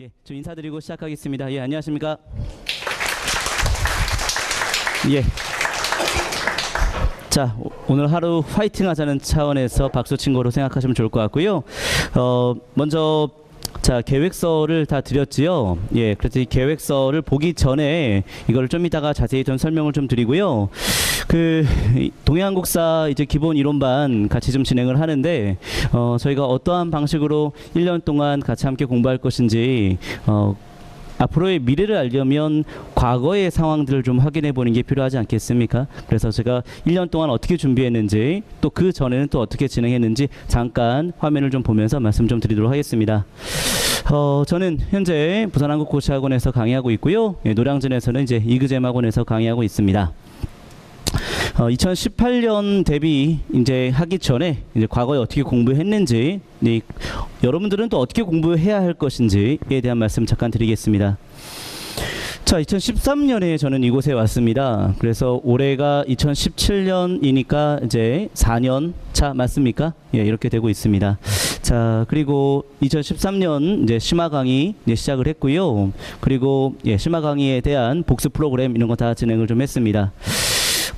예, 좀 인사드리고 시작하겠습니다. 예, 안녕하십니까? 예. 자, 오늘 하루 화이팅 하자는 차원에서 박수 친 거로 생각하시면 좋을 것 같고요. 먼저 자, 계획서를 다 드렸지요. 예, 그래서 이 계획서를 보기 전에 이걸 좀 이따가 자세히 좀 설명을 좀 드리고요. 동해한국사 이제 기본 이론반 같이 좀 진행을 하는데 저희가 어떠한 방식으로 1년 동안 같이 함께 공부할 것인지 앞으로의 미래를 알려면 과거의 상황들을 좀 확인해 보는 게 필요하지 않겠습니까? 그래서 제가 1년 동안 어떻게 준비했는지 또 그 전에는 또 어떻게 진행했는지 잠깐 화면을 좀 보면서 말씀 좀 드리도록 하겠습니다. 저는 현재 부산한국고시학원에서 강의하고 있고요. 예, 노량진에서는 이제 이그잼학원에서 강의하고 있습니다. 2018년 대비 이제 하기 전에 이제 과거에 어떻게 공부했는지, 여러분들은 또 어떻게 공부해야 할 것인지에 대한 말씀 잠깐 드리겠습니다. 자, 2013년에 저는 이곳에 왔습니다. 그래서 올해가 2017년이니까 이제 4년 차 맞습니까? 예, 이렇게 되고 있습니다. 자, 그리고 2013년 이제 심화 강의 이제 시작을 했고요. 그리고 예, 심화 강의에 대한 복습 프로그램 이런 거 다 진행을 좀 했습니다.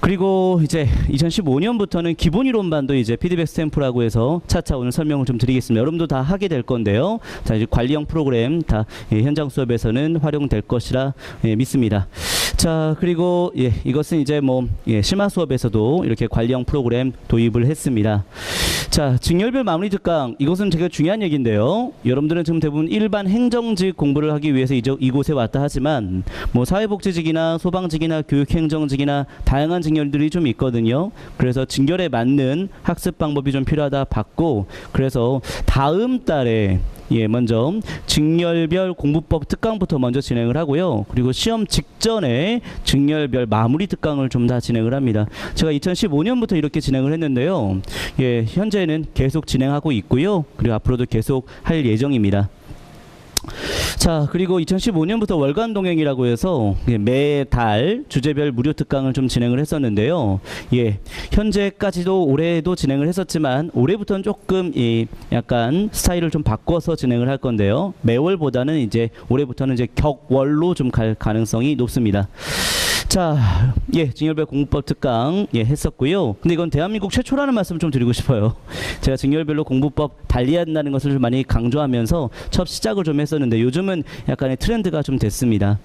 그리고 이제 2015년부터는 기본 이론반도 이제 피드백 스탬프라고 해서 차차 오늘 설명을 좀 드리겠습니다. 여러분도 다 하게 될 건데요. 자, 이제 관리형 프로그램 다 현장 수업에서는 활용될 것이라 믿습니다. 자, 그리고 이것은 이제 심화 수업에서도 이렇게 관리형 프로그램 도입을 했습니다. 자, 직렬별 마무리 특강, 이것은 되게 중요한 얘기인데요. 여러분들은 지금 대부분 일반 행정직 공부를 하기 위해서 이곳에 왔다 하지만 사회복지직이나 소방직이나 교육행정직이나 다양한 직렬들이 좀 있거든요. 그래서 직렬에 맞는 학습 방법이 좀 필요하다 봤고, 그래서 다음 달에 먼저 직렬별 공부법 특강부터 먼저 진행을 하고요. 그리고 시험 직전에 직렬별 마무리 특강을 좀 다 진행을 합니다. 제가 2015년부터 이렇게 진행을 했는데요. 현재는 계속 진행하고 있고요. 그리고 앞으로도 계속 할 예정입니다. 자, 그리고 2015년부터 월간 동행이라고 해서 매달 주제별 무료 특강을 좀 진행을 했었는데요. 현재까지도 올해도 진행을 했었지만 올해부터는 조금 약간 스타일을 좀 바꿔서 진행을 할 건데요. 매월보다는 이제 올해부터는 이제 격월로 좀 갈 가능성이 높습니다. 자, 직렬별 공부법 특강 했었고요. 근데 이건 대한민국 최초라는 말씀 좀 드리고 싶어요. 제가 직렬별로 공부법 달리해야 한다는 것을 좀 많이 강조하면서 첫 시작을 좀 했었는데 요즘은 약간의 트렌드가 좀 됐습니다.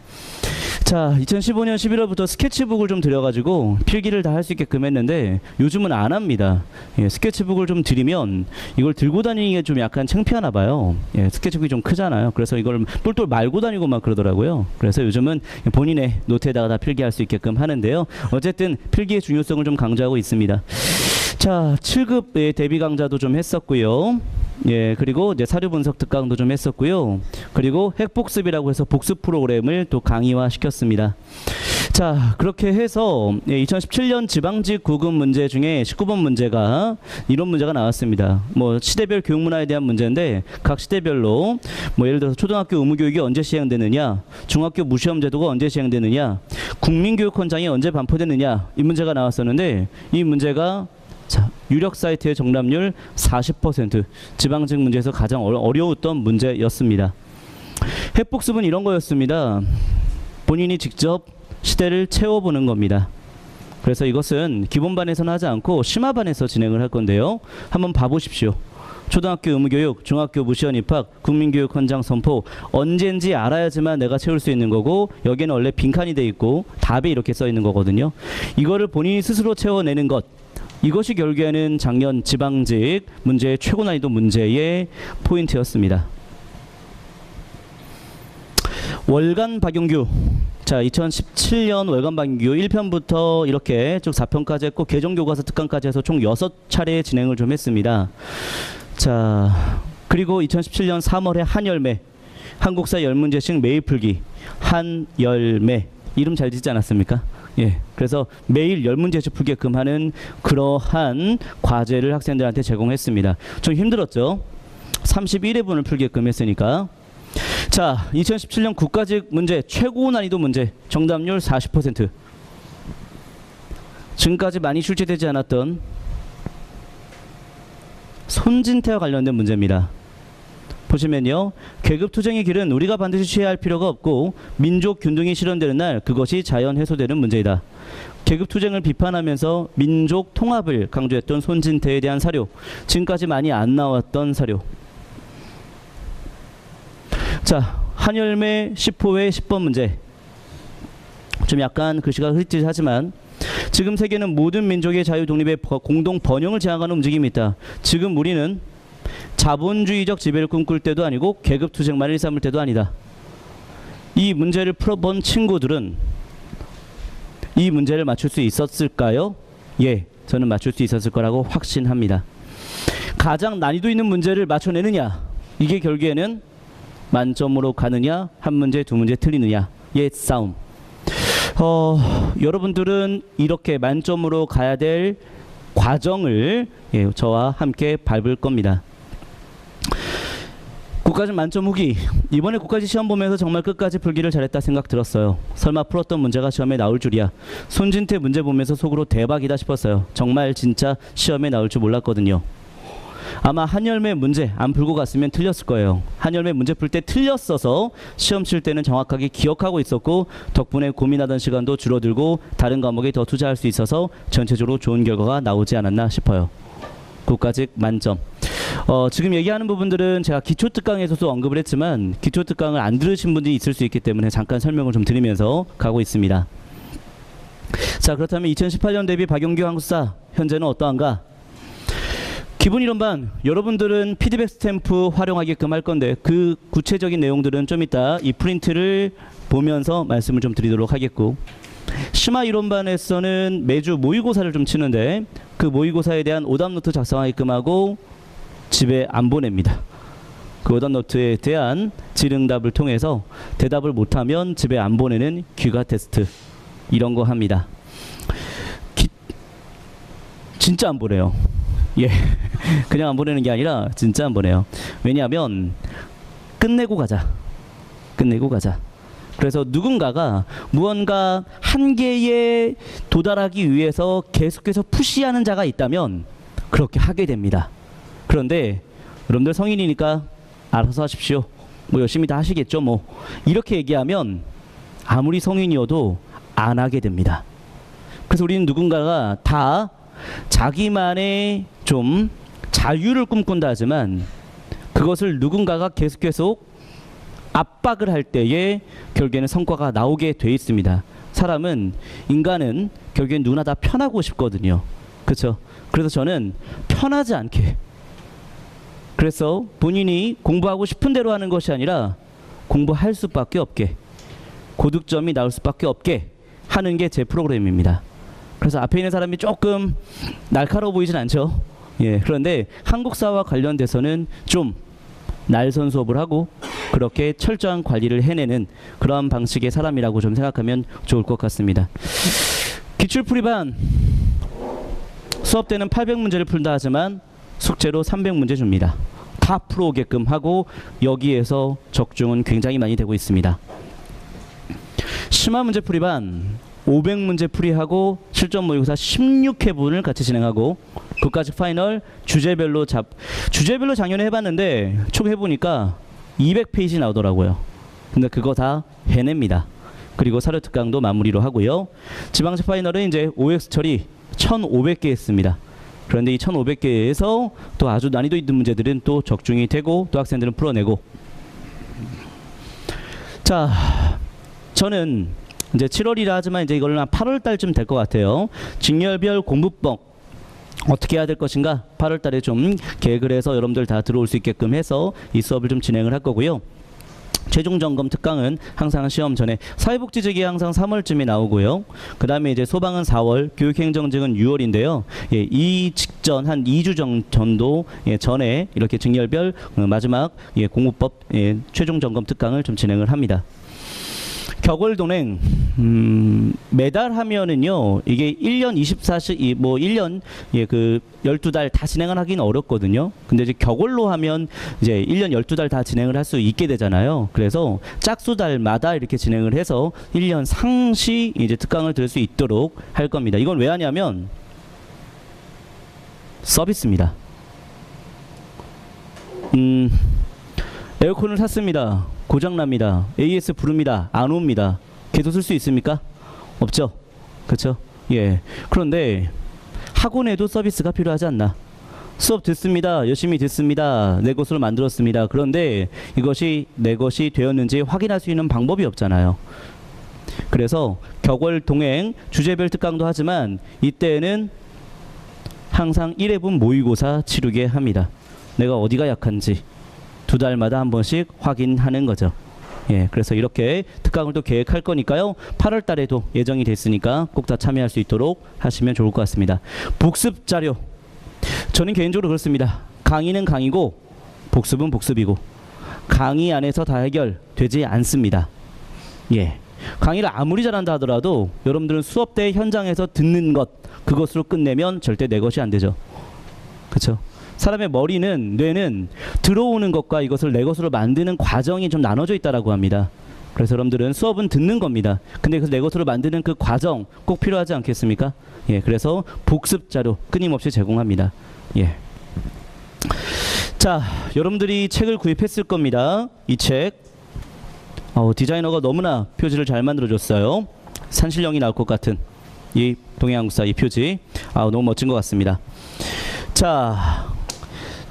자, 2015년 11월부터 스케치북을 좀 드려가지고 필기를 다 할 수 있게끔 했는데 요즘은 안 합니다. 스케치북을 좀 드리면 이걸 들고 다니기가 좀 약간 창피하나 봐요. 스케치북이 좀 크잖아요. 그래서 이걸 똘똘 말고 다니고 막 그러더라고요. 그래서 요즘은 본인의 노트에다가 다 필기할 수 있게끔 하는데요. 어쨌든 필기의 중요성을 좀 강조하고 있습니다. 자, 7급 대비 강좌도 좀 했었고요. 그리고 이제 사료 분석 특강도 좀 했었고요. 그리고 핵복습이라고 해서 복습 프로그램을 또 강의화 시켰습니다. 자, 그렇게 해서 2017년 지방직 9급 문제 중에 19번 문제가 이런 문제가 나왔습니다. 시대별 교육 문화에 대한 문제인데 각 시대별로 예를 들어서 초등학교 의무교육이 언제 시행되느냐, 중학교 무시험 제도가 언제 시행되느냐, 국민교육헌장이 언제 반포되느냐, 이 문제가 나왔었는데 이 문제가 자, 유력 사이트의 정답률 40%, 지방직 문제에서 가장 어려웠던 문제였습니다. 핵복습은 이런 거였습니다. 본인이 직접 시대를 채워보는 겁니다. 그래서 이것은 기본반에서는 하지 않고 심화반에서 진행을 할 건데요. 한번 봐보십시오. 초등학교 의무교육, 중학교 무시원 입학, 국민교육헌장 선포, 언젠지 알아야지만 내가 채울 수 있는 거고 여기는 원래 빈칸이 돼 있고 답에 이렇게 써 있는 거거든요. 이거를 본인이 스스로 채워내는 것, 이것이 결국에는 작년 지방직 문제의 최고 난이도 문제의 포인트였습니다. 월간 박용규. 자, 2017년 월간 박용규 1편부터 이렇게 쭉 4편까지 했고 개정교과서 특강까지 해서 총 6차례 진행을 좀 했습니다. 자, 그리고 2017년 3월에 한열매, 한국사 10문제씩 매일 풀기, 한열매. 이름 잘 짓지 않았습니까? 그래서 매일 10문제씩 풀게끔 하는 그러한 과제를 학생들한테 제공했습니다. 좀 힘들었죠? 31회분을 풀게끔 했으니까. 자, 2017년 국가직 문제 최고 난이도 문제 정답률 40%. 지금까지 많이 출제되지 않았던 손진태와 관련된 문제입니다. 보시면요. 계급 투쟁의 길은 우리가 반드시 취해야 할 필요가 없고 민족 균등이 실현되는 날 그것이 자연 해소되는 문제이다. 계급 투쟁을 비판하면서 민족 통합을 강조했던 손진태에 대한 사료, 지금까지 많이 안 나왔던 사료. 자, 한열매 10호의 10번 문제. 좀 약간 글씨가 흐릿하지만 지금 세계는 모든 민족의 자유 독립의 공동 번영을 지향하는 움직임이 있다. 지금 우리는 자본주의적 지배를 꿈꿀 때도 아니고 계급 투쟁만을 일삼을 때도 아니다. 이 문제를 풀어본 친구들은 이 문제를 맞출 수 있었을까요? 예, 저는 맞출 수 있었을 거라고 확신합니다. 가장 난이도 있는 문제를 맞춰내느냐, 이게 결국에는 만점으로 가느냐, 한 문제 두 문제 틀리느냐의 싸움. 여러분들은 이렇게 만점으로 가야 될 과정을 저와 함께 밟을 겁니다. 국가직 만점 후기. 이번에 국가직 시험 보면서 정말 끝까지 풀기를 잘했다 생각 들었어요. 설마 풀었던 문제가 시험에 나올 줄이야. 손진태 문제 보면서 속으로 대박이다 싶었어요. 정말 진짜 시험에 나올 줄 몰랐거든요. 아마 한열매 문제 안 풀고 갔으면 틀렸을 거예요. 한열매 문제 풀 때 틀렸어서 시험 칠 때는 정확하게 기억하고 있었고 덕분에 고민하던 시간도 줄어들고 다른 과목에 더 투자할 수 있어서 전체적으로 좋은 결과가 나오지 않았나 싶어요. 국가직 만점. 지금 얘기하는 부분들은 제가 기초특강에서도 언급을 했지만 기초특강을 안 들으신 분들이 있을 수 있기 때문에 잠깐 설명을 좀 드리면서 가고 있습니다. 자, 그렇다면 2018년 대비 박용규 한국사 현재는 어떠한가? 기본 이론반 여러분들은 피드백 스탬프 활용하게끔 할 건데 그 구체적인 내용들은 좀 이따 이 프린트를 보면서 말씀을 좀 드리도록 하겠고, 심화 이론반에서는 매주 모의고사를 좀 치는데 그 모의고사에 대한 오답노트 작성하게끔 하고 집에 안 보냅니다. 그 오답노트에 대한 질응답을 통해서 대답을 못하면 집에 안 보내는 귀가 테스트, 이런 거 합니다. 진짜 안 보내요. 예, 그냥 안 보내는 게 아니라 진짜 안 보내요. 왜냐하면 끝내고 가자. 끝내고 가자. 그래서 누군가가 무언가 한계에 도달하기 위해서 계속해서 푸시하는 자가 있다면 그렇게 하게 됩니다. 그런데 여러분들 성인이니까 알아서 하십시오. 뭐 열심히 다 하시겠죠. 뭐 이렇게 얘기하면 아무리 성인이어도 안 하게 됩니다. 그래서 우리는 누군가가 다 자기만의 좀 자유를 꿈꾼다 하지만 그것을 누군가가 계속 압박을 할 때에 결국에는 성과가 나오게 돼 있습니다. 인간은 결국엔 누구나 다 편하고 싶거든요. 그렇죠? 그래서 저는 편하지 않게, 그래서 본인이 공부하고 싶은 대로 하는 것이 아니라 공부할 수밖에 없게, 고득점이 나올 수밖에 없게 하는 게 제 프로그램입니다. 그래서 앞에 있는 사람이 조금 날카로워 보이진 않죠. 예, 그런데 한국사와 관련돼서는 좀 날선 수업을 하고 그렇게 철저한 관리를 해내는 그러한 방식의 사람이라고 좀 생각하면 좋을 것 같습니다. 기출풀이반 수업 때는 800문제를 풀다 하지만 숙제로 300문제 줍니다. 다 풀어오게끔 하고 여기에서 적중은 굉장히 많이 되고 있습니다. 심화 문제 풀이반 500문제 풀이하고 실전 모의고사 16회분을 같이 진행하고 국가직 파이널 주제별로 작년에 해봤는데 총 해보니까 200페이지 나오더라고요. 근데 그거 다 해냅니다. 그리고 사료특강도 마무리로 하고요. 지방직 파이널은 이제 OX 처리 1500개 했습니다. 그런데 이 1500개에서 또 아주 난이도 있는 문제들은 또 적중이 되고 또 학생들은 풀어내고. 자, 저는 이제 7월이라 하지만 이제 이걸로 한 8월 달쯤 될 것 같아요. 직렬별 공부법 어떻게 해야 될 것인가 8월 달에 좀 계획을 해서 여러분들 다 들어올 수 있게끔 해서 이 수업을 좀 진행을 할 거고요. 최종 점검 특강은 항상 시험 전에, 사회복지직이 항상 3월쯤에 나오고요. 그 다음에 이제 소방은 4월, 교육행정직은 6월인데요. 예, 이 직전 한 2주 전도 전에 이렇게 직렬별 마지막 공부법 최종 점검 특강을 좀 진행을 합니다. 격월동행 매달 하면은요 이게 1년 24시 뭐 1년 그 12달 다 진행을 하기는 어렵거든요. 근데 이제 격월로 하면 이제 1년 12달 다 진행을 할 수 있게 되잖아요. 그래서 짝수달마다 이렇게 진행을 해서 1년 상시 이제 특강을 들을 수 있도록 할 겁니다. 이건 왜 하냐면 서비스입니다. 에어컨을 샀습니다. 고장납니다. AS 부릅니다. 안 옵니다. 걔도 쓸 수 있습니까? 없죠. 그렇죠? 예. 그런데 학원에도 서비스가 필요하지 않나? 수업 듣습니다. 열심히 듣습니다. 내 것으로 만들었습니다. 그런데 이것이 내 것이 되었는지 확인할 수 있는 방법이 없잖아요. 그래서 격월 동행 주제별 특강도 하지만 이때는 항상 1회분 모의고사 치르게 합니다. 내가 어디가 약한지 2달마다 한 번씩 확인하는 거죠. 예, 그래서 이렇게 특강을 또 계획할 거니까요. 8월 달에도 예정이 됐으니까 꼭 다 참여할 수 있도록 하시면 좋을 것 같습니다. 복습 자료. 저는 개인적으로 그렇습니다. 강의는 강의고 복습은 복습이고 강의 안에서 다 해결되지 않습니다. 예. 강의를 아무리 잘한다 하더라도 여러분들은 수업 때 현장에서 듣는 것 그것으로 끝내면 절대 내 것이 안 되죠. 그렇죠? 사람의 머리는 뇌는 들어오는 것과 이것을 내 것으로 만드는 과정이 좀 나눠져 있다라고 합니다. 그래서 여러분들은 수업은 듣는 겁니다. 근데 그 내 것으로 만드는 그 과정 꼭 필요하지 않겠습니까? 예, 그래서 복습 자료 끊임없이 제공합니다. 예. 자, 여러분들이 책을 구입했을 겁니다. 이 책. 디자이너가 너무나 표지를 잘 만들어줬어요. 산신령이 나올 것 같은 이 동해안국사 이 표지. 너무 멋진 것 같습니다. 자,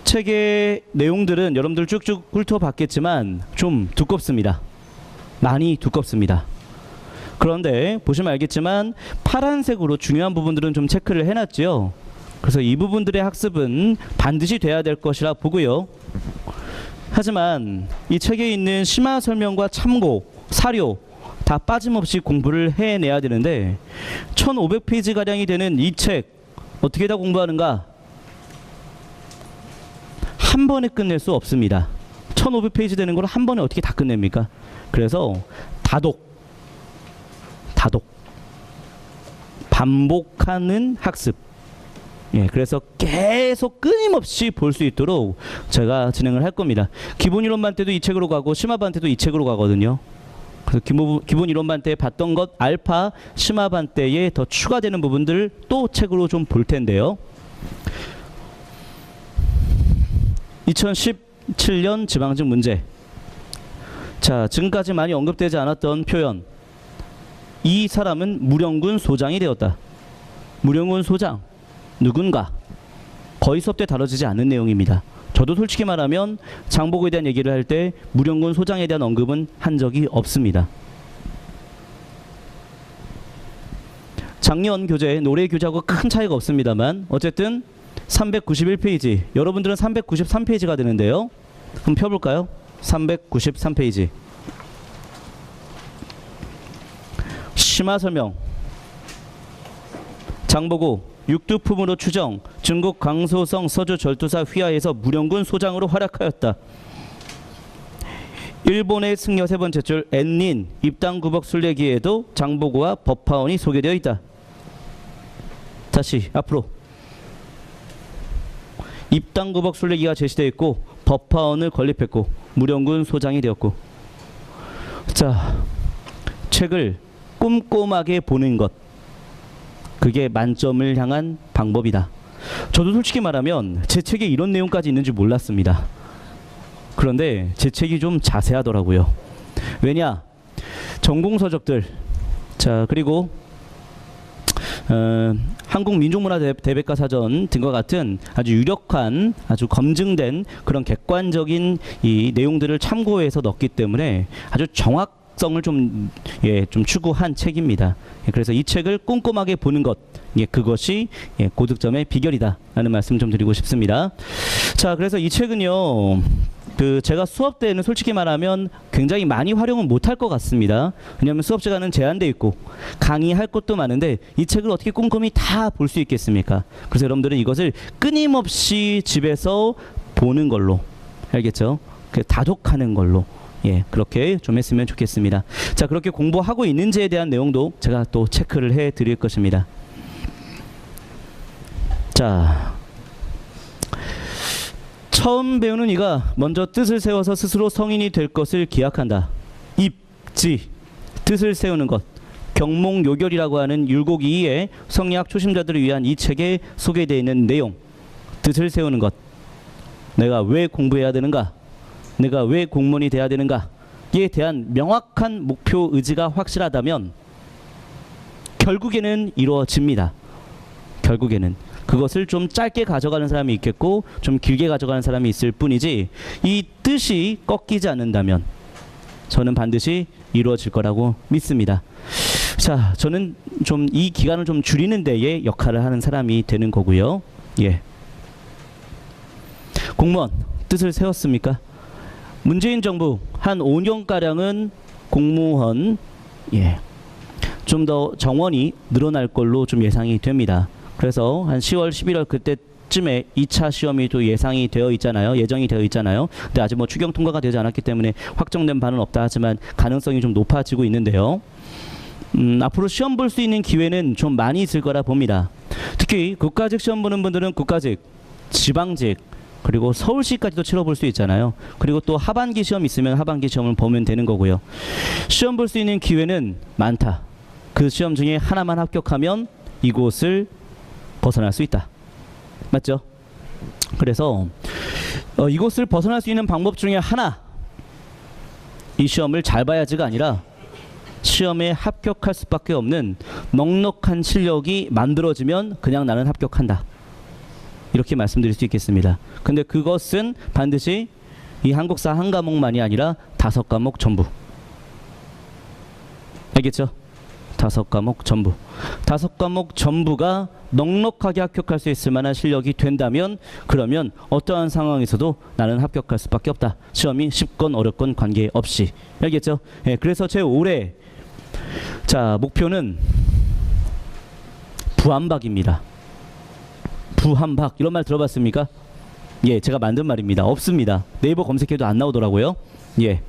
책의 내용들은 여러분들 쭉쭉 훑어봤겠지만 좀 두껍습니다. 많이 두껍습니다. 그런데 보시면 알겠지만 파란색으로 중요한 부분들은 좀 체크를 해놨죠. 그래서 이 부분들의 학습은 반드시 돼야 될 것이라 보고요. 하지만 이 책에 있는 심화 설명과 참고, 사료 다 빠짐없이 공부를 해내야 되는데 1500페이지가량이 되는 이 책 어떻게 다 공부하는가? 한 번에 끝낼 수 없습니다. 1500페이지 되는 걸 한 번에 어떻게 다 끝냅니까? 그래서 다독 반복하는 학습. 예, 그래서 계속 끊임없이 볼 수 있도록 제가 진행을 할 겁니다. 기본 이론반 때도 이 책으로 가고 심화반 때도 이 책으로 가거든요. 그래서 기본 이론반 때 봤던 것 알파 심화반 때에 더 추가되는 부분들 또 책으로 좀 볼 텐데요. 2017년 지방직 문제. 자, 지금까지 많이 언급되지 않았던 표현. 이 사람은 무령군 소장이 되었다. 무령군 소장. 누군가. 거의 수업 때 다뤄지지 않는 내용입니다. 저도 솔직히 말하면 장보고에 대한 얘기를 할 때 무령군 소장에 대한 언급은 한 적이 없습니다. 작년 교재, 노래 교재하고 큰 차이가 없습니다만 어쨌든 391페이지, 여러분들은 393페이지가 되는데요. 한번 펴볼까요? 393페이지. 심화 설명. 장보고 육두품으로 추정, 중국 강소성 서주 절두사 휘하에서 무령군 소장으로 활약하였다. 일본의 승려 세 번째 줄 엔닌 입당구벅 순례기에도 장보고와 법화원이 소개되어 있다. 다시 앞으로. 입당구벅 순례기가 제시되어 있고 법화원을 건립했고 무령군 소장이 되었고. 자, 책을 꼼꼼하게 보는 것, 그게 만점을 향한 방법이다. 저도 솔직히 말하면 제 책에 이런 내용까지 있는지 몰랐습니다. 그런데 제 책이 좀 자세하더라고요. 왜냐? 전공서적들, 자, 그리고 한국민족문화대백과 사전 등과 같은 아주 유력한, 아주 검증된 그런 객관적인 이 내용들을 참고해서 넣기 때문에 아주 정확성을 좀 추구한 책입니다. 그래서 이 책을 꼼꼼하게 보는 것, 그것이 고득점의 비결이다라는 말씀 좀 드리고 싶습니다. 자, 그래서 이 책은요, 제가 수업 때는 솔직히 말하면 굉장히 많이 활용은 못할 것 같습니다. 왜냐하면 수업 시간은 제한돼 있고 강의할 것도 많은데 이 책을 어떻게 꼼꼼히 다 볼 수 있겠습니까? 그래서 여러분들은 이것을 끊임없이 집에서 보는 걸로, 알겠죠? 다독하는 걸로, 그렇게 좀 했으면 좋겠습니다. 자, 그렇게 공부하고 있는지에 대한 내용도 제가 또 체크를 해 드릴 것입니다. 자, 처음 배우는 이가 먼저 뜻을 세워서 스스로 성인이 될 것을 기약한다. 입지, 뜻을 세우는 것, 경몽요결이라고 하는 율곡 2의 성리학 초심자들을 위한 이 책에 소개되어 있는 내용, 뜻을 세우는 것, 내가 왜 공부해야 되는가, 내가 왜 공무원이 돼야 되는가에 대한 명확한 목표 의지가 확실하다면 결국에는 이루어집니다. 결국에는 그것을 좀 짧게 가져가는 사람이 있겠고 좀 길게 가져가는 사람이 있을 뿐이지 이 뜻이 꺾이지 않는다면 저는 반드시 이루어질 거라고 믿습니다. 자, 저는 좀 이 기간을 좀 줄이는 데에 역할을 하는 사람이 되는 거고요. 예. 공무원 뜻을 세웠습니까? 문재인 정부 한 5년가량은 공무원 좀 더 정원이 늘어날 걸로 좀 예상이 됩니다. 그래서 한 10월, 11월 그때쯤에 2차 시험이 또 예정이 되어 있잖아요. 근데 아직 뭐 추경 통과가 되지 않았기 때문에 확정된 바는 없다 하지만 가능성이 좀 높아지고 있는데요. 앞으로 시험 볼 수 있는 기회는 좀 많이 있을 거라 봅니다. 특히 국가직 시험 보는 분들은 국가직, 지방직, 그리고 서울시까지도 치러볼 수 있잖아요. 그리고 또 하반기 시험 있으면 하반기 시험을 보면 되는 거고요. 시험 볼 수 있는 기회는 많다. 그 시험 중에 하나만 합격하면 이곳을 벗어날 수 있다. 맞죠? 그래서 이곳을 벗어날 수 있는 방법 중에 하나, 이 시험을 잘 봐야지가 아니라 시험에 합격할 수밖에 없는 넉넉한 실력이 만들어지면 그냥 나는 합격한다. 이렇게 말씀드릴 수 있겠습니다. 근데 그것은 반드시 이 한국사 한 과목만이 아니라 5과목 전부. 알겠죠? 5과목 전부. 5과목 전부가 넉넉하게 합격할 수 있을 만한 실력이 된다면 그러면 어떠한 상황에서도 나는 합격할 수밖에 없다. 시험이 쉽건 어렵건 관계없이. 알겠죠? 예, 그래서 제 올해 자 목표는 부한박입니다. 부한박 이런 말 들어봤습니까? 예, 제가 만든 말입니다. 없습니다. 네이버 검색해도 안 나오더라고요. 예,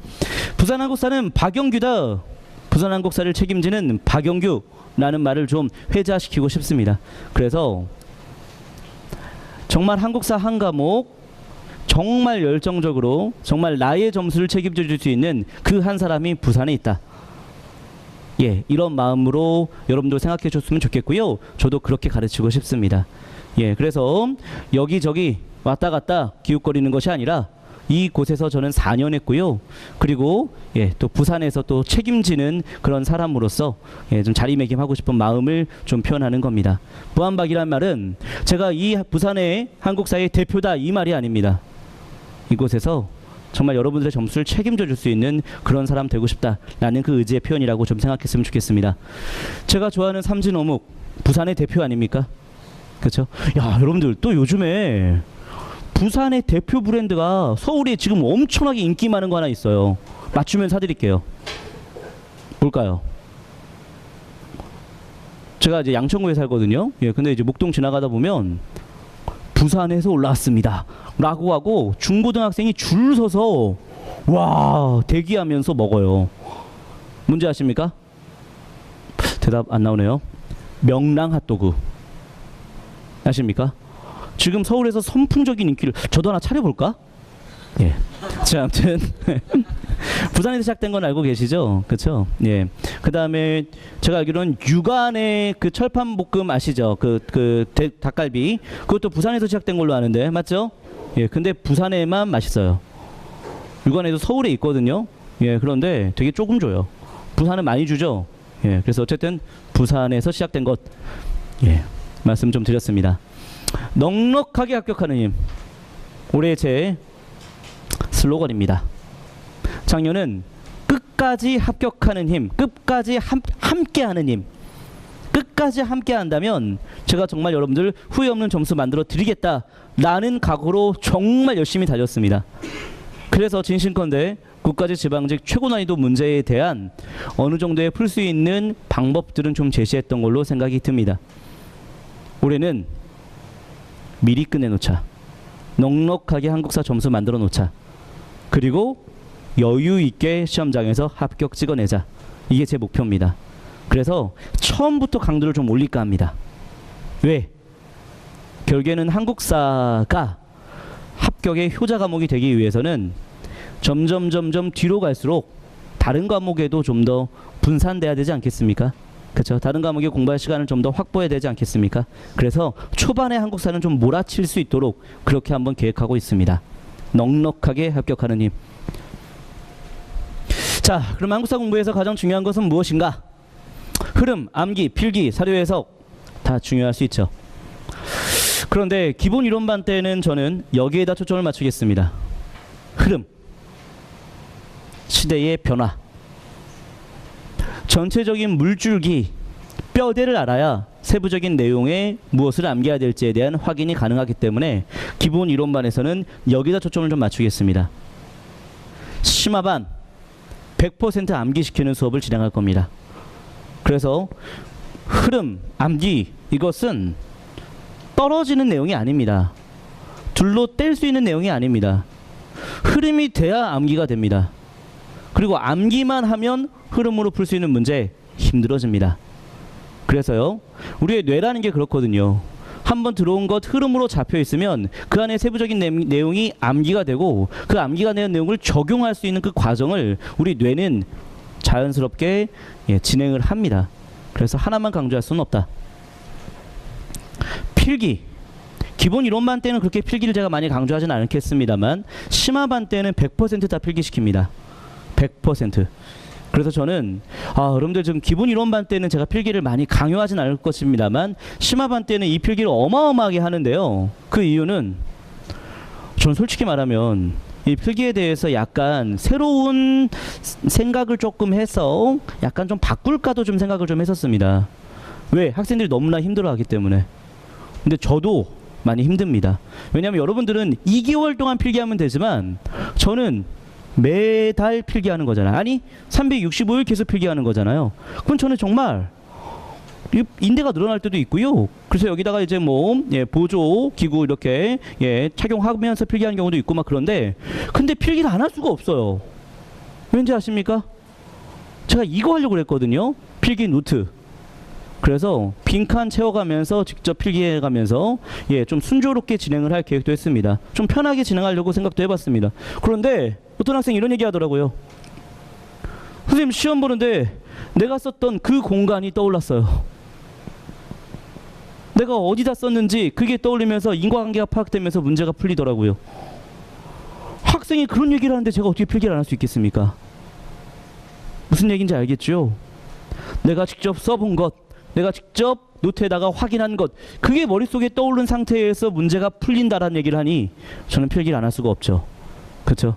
부산한국사는 박영규다. 부산한국사를 책임지는 박영규라는 말을 좀 회자시키고 싶습니다. 그래서 정말 한국사 한 과목 정말 열정적으로 정말 나의 점수를 책임져 줄 수 있는 그 한 사람이 부산에 있다. 예, 이런 마음으로 여러분들 생각해 줬으면 좋겠고요. 저도 그렇게 가르치고 싶습니다. 예, 그래서 여기저기 왔다 갔다 기웃거리는 것이 아니라 이곳에서 저는 4년 했고요. 그리고 예, 또 부산에서 또 책임지는 그런 사람으로서 예, 좀 자리매김하고 싶은 마음을 좀 표현하는 겁니다. 부한박이란 말은 제가 이 부산의 한국사의 대표다 이 말이 아닙니다. 이곳에서 정말 여러분들의 점수를 책임져 줄 수 있는 그런 사람 되고 싶다라는 그 의지의 표현이라고 좀 생각했으면 좋겠습니다. 제가 좋아하는 삼진어묵 부산의 대표 아닙니까? 그렇죠? 야, 여러분들 또 요즘에 부산의 대표 브랜드가 서울에 지금 엄청나게 인기 많은 거 하나 있어요. 맞추면 사드릴게요. 뭘까요? 제가 이제 양천구에 살거든요. 예, 근데 이제 목동 지나가다 보면 부산에서 올라왔습니다 라고 하고 중고등학생이 줄 서서 와 대기하면서 먹어요. 뭔지 아십니까? 대답 안 나오네요. 명랑 핫도그 아십니까? 지금 서울에서 선풍적인 인기를 저도 하나 차려볼까? 예. 자, 아무튼 부산에서 시작된 건 알고 계시죠? 그렇죠? 예. 그 다음에 제가 알기로는 육안의 그 철판볶음 아시죠? 닭갈비 그것도 부산에서 시작된 걸로 아는데 맞죠? 예. 근데 부산에만 맛있어요. 육안에도 서울에 있거든요. 예. 그런데 되게 조금 줘요. 부산은 많이 주죠. 예. 그래서 어쨌든 부산에서 시작된 것 예. 말씀 좀 드렸습니다. 넉넉하게 합격하는 힘 올해 제 슬로건입니다. 작년은 끝까지 합격하는 힘, 끝까지 함께하는 힘, 끝까지 함께한다면 제가 정말 여러분들 후회 없는 점수 만들어 드리겠다라는 각오로 정말 열심히 달렸습니다. 그래서 진심컨대 국가직 지방직 최고 난이도 문제에 대한 어느 정도의 풀 수 있는 방법들은 좀 제시했던 걸로 생각이 듭니다. 올해는 미리 끝내놓자. 넉넉하게 한국사 점수 만들어 놓자. 그리고 여유 있게 시험장에서 합격 찍어내자. 이게 제 목표입니다. 그래서 처음부터 강도를 좀 올릴까 합니다. 왜? 결국에는 한국사가 합격의 효자 과목이 되기 위해서는 점점 뒤로 갈수록 다른 과목에도 좀 더 분산돼야 되지 않겠습니까? 그렇죠. 다른 과목에 공부할 시간을 좀 더 확보해야 되지 않겠습니까? 그래서 초반에 한국사는 좀 몰아칠 수 있도록 그렇게 한번 계획하고 있습니다. 넉넉하게 합격하는 힘 자, 그럼 한국사 공부에서 가장 중요한 것은 무엇인가? 흐름, 암기, 필기, 사료 해석 다 중요할 수 있죠. 그런데 기본 이론반 때는 저는 여기에다 초점을 맞추겠습니다. 흐름, 시대의 변화, 전체적인 물줄기, 뼈대를 알아야 세부적인 내용에 무엇을 암기해야 될지에 대한 확인이 가능하기 때문에 기본 이론반에서는 여기다 초점을 좀 맞추겠습니다. 심화반 100% 암기시키는 수업을 진행할 겁니다. 그래서 흐름, 암기 이것은 떨어지는 내용이 아닙니다. 둘로 뗄 수 있는 내용이 아닙니다. 흐름이 돼야 암기가 됩니다. 그리고 암기만 하면 흐름으로 풀 수 있는 문제 힘들어집니다. 그래서요, 우리의 뇌라는 게 그렇거든요. 한번 들어온 것 흐름으로 잡혀 있으면 그 안에 세부적인 내용이 암기가 되고 그 암기가 된 내용을 적용할 수 있는 그 과정을 우리 뇌는 자연스럽게 진행을 합니다. 그래서 하나만 강조할 수는 없다. 필기, 기본 이론반 때는 그렇게 필기를 제가 많이 강조하지는 않겠습니다만 심화반 때는 100% 다 필기시킵니다. 100%. 그래서 저는 여러분들 지금 기본 이론반 때는 제가 필기를 많이 강요하진 않을 것입니다만 심화반 때는 이 필기를 어마어마하게 하는데요. 그 이유는 저는 솔직히 말하면 이 필기에 대해서 약간 새로운 생각을 조금 해서 약간 좀 바꿀까도 좀 생각을 좀 했었습니다. 왜? 학생들이 너무나 힘들어하기 때문에. 근데 저도 많이 힘듭니다. 왜냐하면 여러분들은 2개월 동안 필기하면 되지만 저는 매달 필기하는 거잖아요. 아니 365일 계속 필기하는 거잖아요. 그럼 저는 정말 인대가 늘어날 때도 있고요. 그래서 여기다가 이제 보조 기구 이렇게 착용하면서 필기하는 경우도 있고 막 그런데 근데 필기를 안 할 수가 없어요. 왠지 아십니까? 제가 이거 하려고 그랬거든요. 필기 노트. 그래서 빈칸 채워가면서 직접 필기해가면서 좀 순조롭게 진행을 할 계획도 했습니다. 좀 편하게 진행하려고 생각도 해봤습니다. 그런데 어떤 학생이 이런 얘기 하더라고요. 선생님 시험 보는데 내가 썼던 그 공간이 떠올랐어요. 내가 어디다 썼는지 그게 떠올리면서 인과관계가 파악되면서 문제가 풀리더라고요. 학생이 그런 얘기를 하는데 제가 어떻게 필기를 안 할 수 있겠습니까? 무슨 얘기인지 알겠죠? 내가 직접 써본 것, 내가 직접 노트에다가 확인한 것, 그게 머릿속에 떠오른 상태에서 문제가 풀린다라는 얘기를 하니 저는 필기를 안 할 수가 없죠. 그렇죠?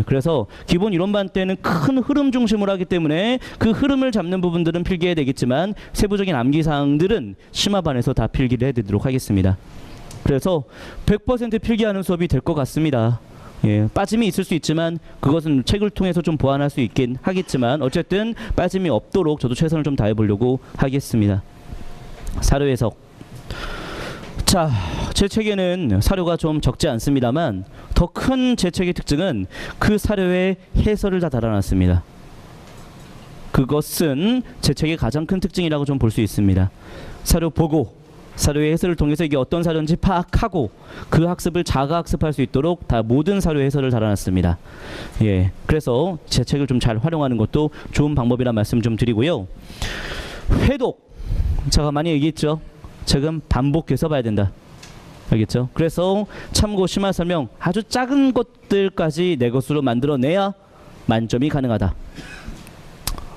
그래서 기본 이론반 때는 큰 흐름 중심으로 하기 때문에 그 흐름을 잡는 부분들은 필기해야 되겠지만 세부적인 암기 사항들은 심화반에서 다 필기를 해드리도록 하겠습니다. 그래서 100% 필기하는 수업이 될 것 같습니다. 빠짐이 있을 수 있지만 그것은 책을 통해서 좀 보완할 수 있긴 하겠지만 어쨌든 빠짐이 없도록 저도 최선을 좀 다해 보려고 하겠습니다. 사료 해석. 자, 제 책에는 사료가 좀 적지 않습니다만 더 큰 제 책의 특징은 그 사료에 해설을 다 달아놨습니다. 그것은 제 책의 가장 큰 특징이라고 좀 볼 수 있습니다. 사료 보고 사료의 해설을 통해서 이게 어떤 사료인지 파악하고 그 학습을 자가 학습할 수 있도록 다 모든 사료 해설을 달아놨습니다. 그래서 제 책을 좀 잘 활용하는 것도 좋은 방법이라 말씀 좀 드리고요. 회독, 제가 많이 얘기했죠. 책은 반복해서 봐야 된다. 알겠죠? 그래서 참고 심화 설명 아주 작은 것들까지 내 것으로 만들어내야 만점이 가능하다.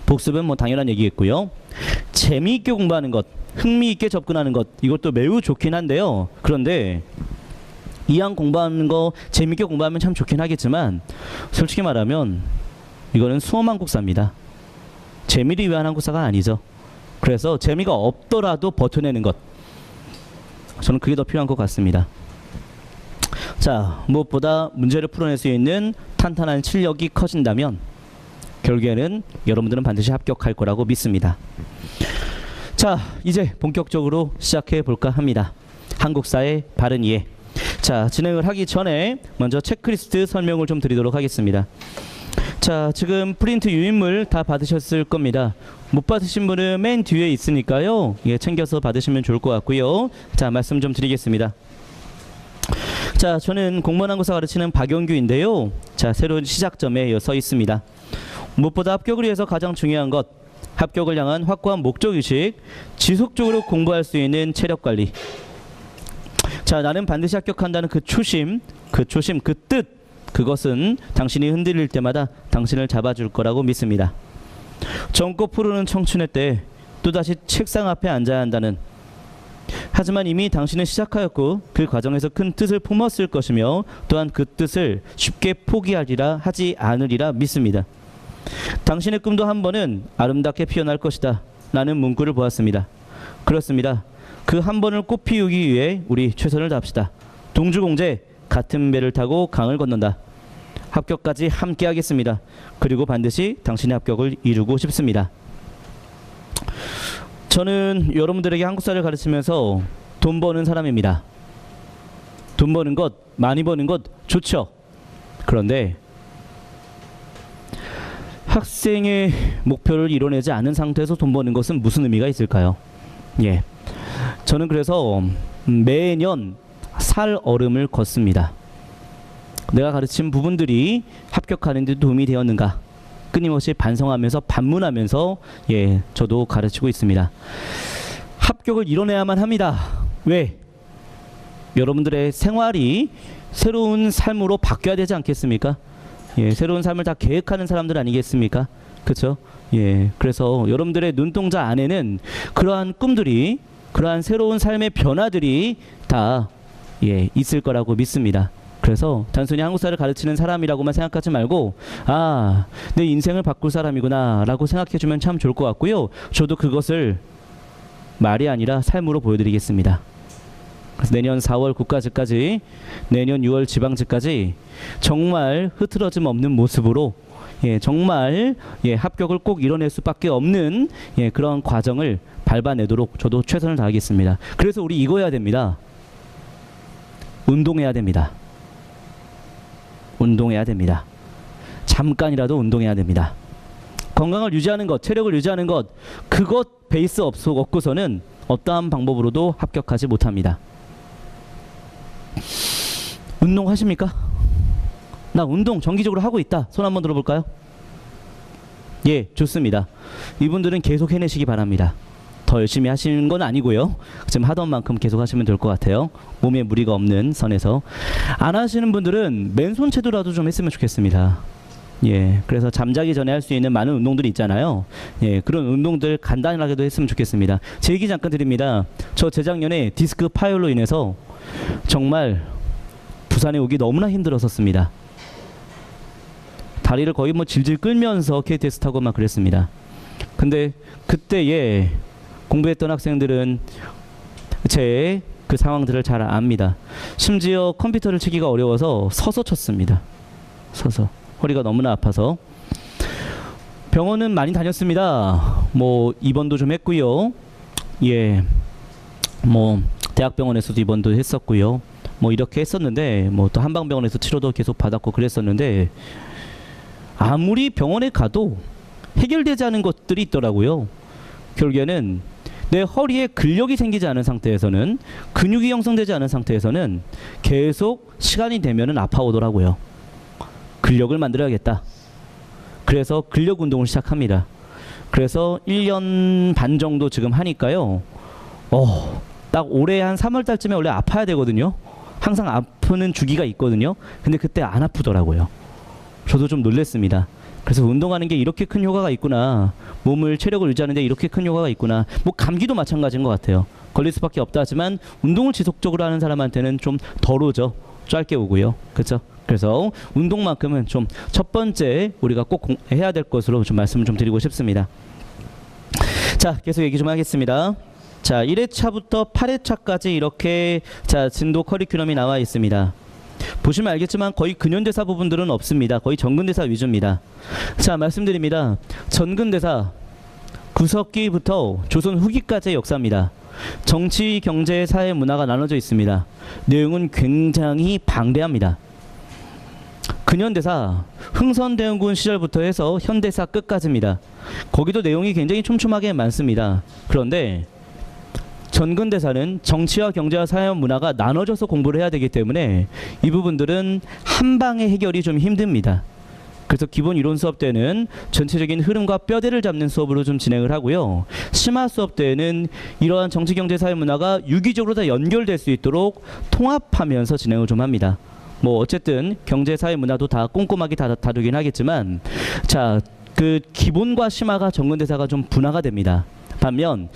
복습은 당연한 얘기겠고요. 재미있게 공부하는 것, 흥미있게 접근하는 것, 이것도 매우 좋긴 한데요. 그런데 이왕 공부하는 거 재미있게 공부하면 참 좋긴 하겠지만 솔직히 말하면 이거는 수험 한국사입니다. 재미를 위한 한국사가 아니죠. 그래서 재미가 없더라도 버텨내는 것, 저는 그게 더 필요한 것 같습니다. 자, 무엇보다 문제를 풀어낼 수 있는 탄탄한 실력이 커진다면 결국에는 여러분들은 반드시 합격할 거라고 믿습니다. 자, 이제 본격적으로 시작해 볼까 합니다. 한국사의 바른 이해. 자, 진행을 하기 전에 먼저 체크리스트 설명을 좀 드리도록 하겠습니다. 자, 지금 프린트 유인물 다 받으셨을 겁니다. 못 받으신 분은 맨 뒤에 있으니까요. 챙겨서 받으시면 좋을 것 같고요. 자, 말씀 좀 드리겠습니다. 자, 저는 공무원 한국사 가르치는 박영규인데요. 자, 새로운 시작점에 서 있습니다. 무엇보다 합격을 위해서 가장 중요한 것, 합격을 향한 확고한 목적의식, 지속적으로 공부할 수 있는 체력관리. 자, 나는 반드시 합격한다는 그 초심, 그 뜻, 그것은 당신이 흔들릴 때마다 당신을 잡아줄 거라고 믿습니다. 젊고 푸르는 청춘의 때 또다시 책상 앞에 앉아야 한다는, 하지만 이미 당신은 시작하였고 그 과정에서 큰 뜻을 품었을 것이며 또한 그 뜻을 쉽게 포기하리라 하지 않으리라 믿습니다. 당신의 꿈도 한 번은 아름답게 피어날 것이다 라는 문구를 보았습니다. 그렇습니다. 그 한 번을 꽃 피우기 위해 우리 최선을 다합시다. 동주공제 같은 배를 타고 강을 건넌다. 합격까지 함께 하겠습니다. 그리고 반드시 당신의 합격을 이루고 싶습니다. 저는 여러분들에게 한국사를 가르치면서 돈 버는 사람입니다. 돈 버는 것, 많이 버는 것 좋죠. 그런데 학생의 목표를 이뤄내지 않은 상태에서 돈 버는 것은 무슨 의미가 있을까요? 예, 저는 그래서 매년 살 얼음을 걷습니다. 내가 가르친 부분들이 합격하는 데 도움이 되었는가 끊임없이 반성하면서 반문하면서 저도 가르치고 있습니다. 합격을 이뤄내야만 합니다. 왜? 여러분들의 생활이 새로운 삶으로 바뀌어야 되지 않겠습니까? 새로운 삶을 다 계획하는 사람들 아니겠습니까? 그렇죠? 그래서 여러분들의 눈동자 안에는 그러한 꿈들이, 그러한 새로운 삶의 변화들이 다 있을 거라고 믿습니다. 그래서 단순히 한국사를 가르치는 사람이라고만 생각하지 말고, 아, 내 인생을 바꿀 사람이구나 라고 생각해주면 참 좋을 것 같고요. 저도 그것을 말이 아니라 삶으로 보여드리겠습니다. 그래서 내년 4월 국가직까지, 내년 6월 지방직까지 정말 흐트러짐 없는 모습으로 정말 합격을 꼭 이뤄낼 수밖에 없는 그런 과정을 밟아내도록 저도 최선을 다하겠습니다. 그래서 우리 이거 해야 됩니다. 운동해야 됩니다. 운동해야 됩니다. 잠깐이라도 운동해야 됩니다. 건강을 유지하는 것, 체력을 유지하는 것, 그것 베이스 없고서는 어떠한 방법으로도 합격하지 못합니다. 운동하십니까? 나 운동 정기적으로 하고 있다. 손 한번 들어볼까요? 예, 좋습니다. 이분들은 계속 해내시기 바랍니다. 더 열심히 하시는 건 아니고요. 지금 하던 만큼 계속 하시면 될 것 같아요. 몸에 무리가 없는 선에서. 안 하시는 분들은 맨손 체도라도 좀 했으면 좋겠습니다. 그래서 잠자기 전에 할 수 있는 많은 운동들이 있잖아요. 그런 운동들 간단하게도 했으면 좋겠습니다. 제 얘기 잠깐 드립니다. 저 재작년에 디스크 파열로 인해서 정말 부산에 오기 너무나 힘들었었습니다. 다리를 거의 뭐 질질 끌면서 KTX 타고 막 그랬습니다. 근데 그때 공부했던 학생들은 제 그 상황들을 잘 압니다. 심지어 컴퓨터를 치기가 어려워서 서서 쳤습니다. 서서. 허리가 너무나 아파서. 병원은 많이 다녔습니다. 뭐 입원도 좀 했고요. 뭐 대학병원에서도 입원도 했었고요. 뭐 이렇게 했었는데, 뭐 또 한방병원에서 치료도 계속 받았고 그랬었는데, 아무리 병원에 가도 해결되지 않은 것들이 있더라고요. 결국에는 내 허리에 근력이 생기지 않은 상태에서는, 근육이 형성되지 않은 상태에서는 계속 시간이 되면은 아파오더라고요. 근력을 만들어야겠다. 그래서 근력 운동을 시작합니다. 그래서 1년 반 정도 지금 하니까요. 딱 올해 한 3월 달쯤에 원래 아파야 되거든요. 항상 아프는 주기가 있거든요. 근데 그때 안 아프더라고요. 저도 좀 놀랬습니다. 그래서 운동하는 게 이렇게 큰 효과가 있구나. 몸을, 체력을 유지하는 데 이렇게 큰 효과가 있구나. 뭐 감기도 마찬가지인 것 같아요. 걸릴 수밖에 없다 하지만 운동을 지속적으로 하는 사람한테는 좀 덜 오죠. 짧게 오고요. 그렇죠? 그래서 운동만큼은 좀 첫 번째 우리가 꼭 해야 될 것으로 좀 말씀을 좀 드리고 싶습니다. 자, 계속 얘기 좀 하겠습니다. 자, 1회차부터 8회차까지 이렇게 진도 커리큘럼이 나와 있습니다. 보시면 알겠지만 거의 근현대사 부분들은 없습니다. 거의 전근대사 위주입니다. 자, 말씀드립니다. 전근대사 구석기부터 조선 후기까지의 역사입니다. 정치, 경제, 사회, 문화가 나눠져 있습니다. 내용은 굉장히 방대합니다. 근현대사 흥선대원군 시절부터 해서 현대사 끝까지입니다. 거기도 내용이 굉장히 촘촘하게 많습니다. 그런데 전근대사는 정치와 경제와 사회와 문화가 나눠져서 공부를 해야 되기 때문에 이 부분들은 한 방에 해결이 좀 힘듭니다. 그래서 기본 이론 수업 때는 전체적인 흐름과 뼈대를 잡는 수업으로 좀 진행을 하고요. 심화 수업 때는 이러한 정치, 경제, 사회, 문화가 유기적으로 다 연결될 수 있도록 통합하면서 진행을 좀 합니다. 뭐 어쨌든 경제, 사회, 문화도 다 꼼꼼하게 다루긴 하겠지만, 자, 그 기본과 심화가 정근대사가 좀 분화가 됩니다. 반면